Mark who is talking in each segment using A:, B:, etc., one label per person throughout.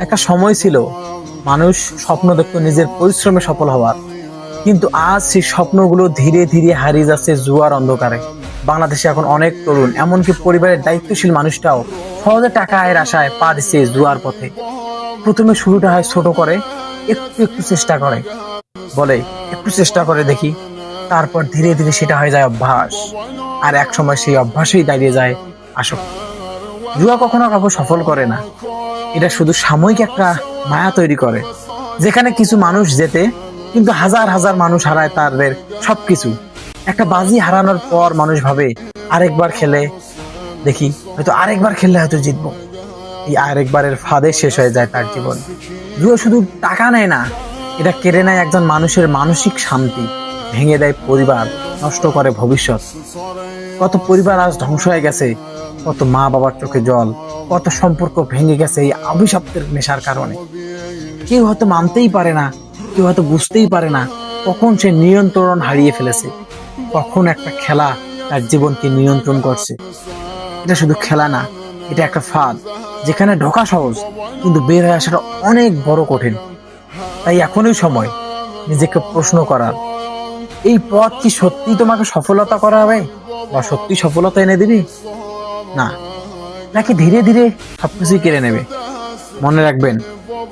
A: একটা সময় ছিল মানুষ স্বপ্ন দেখতো নিজের পরিশ্রমে সফল হওয়ার, কিন্তু আজ সেই স্বপ্নগুলো ধীরে ধীরে হারিয়ে যাচ্ছে জুয়ার অন্ধকারে। বাংলাদেশে এখন অনেক তরুণ, এমনকি পরিবারের দায়িত্বশীল মানুষটাও সহজে টাকা আয়ের আশায় পা দিচ্ছে জুয়ার পথে। প্রথমে শুরুটা হয় ছোট করে, একটু একটু চেষ্টা করে, বলে একটু চেষ্টা করে দেখি। তারপর ধীরে ধীরে সেটা হয়ে যায় অভ্যাস, আর এক সময় সেই অভ্যাসেই দাঁড়িয়ে যায় আসক্তি। জুয়া কখনো কাউকে সফল করে না, এটা শুধু সাময়িক একটা মায়া তৈরি করে, যেখানে কিছু মানুষ জেতে কিন্তু হাজার হাজার মানুষ হারায় তাদের সবকিছু। একটা বাজি হারানোর পর মানুষ ভাবে আরেকবার খেলে দেখি, হয়তো আরেকবার খেললে হয়তো জিতবো। এই আরেকবারের ফাঁদে শেষ হয়ে যায় তার জীবন। জুয়া শুধু টাকা নেয় না, এটা কেড়ে নেয় একজন মানুষের মানসিক শান্তি, ভেঙে দেয় পরিবার, নষ্ট করে ভবিষ্যৎ। কত পরিবার আজ ধ্বংস হয়ে গেছে, কত মা বাবার চোখে জল, কত সম্পর্ক ভেঙে গেছে এই অভিশপ্তের নেশার কারণে। কেউ হয়তো মানতেই পারে না, কেউ হয়তো বুঝতেই পারে না কখন সে নিয়ন্ত্রণ হারিয়ে ফেলেছে, কখন একটা খেলা তার জীবনকে নিয়ন্ত্রণ করছে। এটা শুধু খেলা না, এটা একটা ফাঁদ, যেখানে ঢোকা সহজ কিন্তু বের হয়ে আসাটা অনেক বড় কঠিন। তাই এখনই সময় নিজেকে প্রশ্ন করার, এই পথ কি সত্যি তোমাকে সফলতা করাবে বা সত্যি সফলতা এনে দিবি, না নাকি ধীরে ধীরে সবকিছুই কেড়ে নেবে। মনে রাখবেন,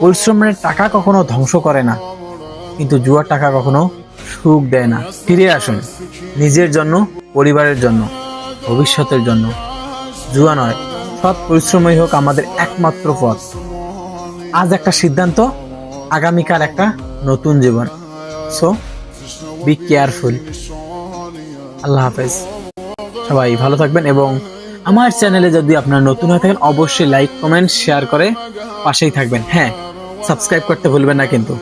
A: পরিশ্রমের টাকা কখনো ধ্বংস করে না, কিন্তু জুয়ার টাকা কখনো সুখ দেয় না। ফিরে আসুন নিজের জন্য, পরিবারের জন্য, ভবিষ্যতের জন্য। জুয়া নয়, সৎ পরিশ্রমই হোক আমাদের একমাত্র পথ। আজ একটা সিদ্ধান্ত, আগামীকাল একটা নতুন জীবন। So be careful. আল্লাহ হাফেজ। সবাই ভালো থাকবেন, এবং আমার চ্যানেলে যদি আপনারা নতুন হয়ে থাকেন অবশ্যই লাইক, কমেন্ট, শেয়ার করে পাশেই থাকবেন। হ্যাঁ, সাবস্ক্রাইব করতে ভুলবেন না কিন্তু।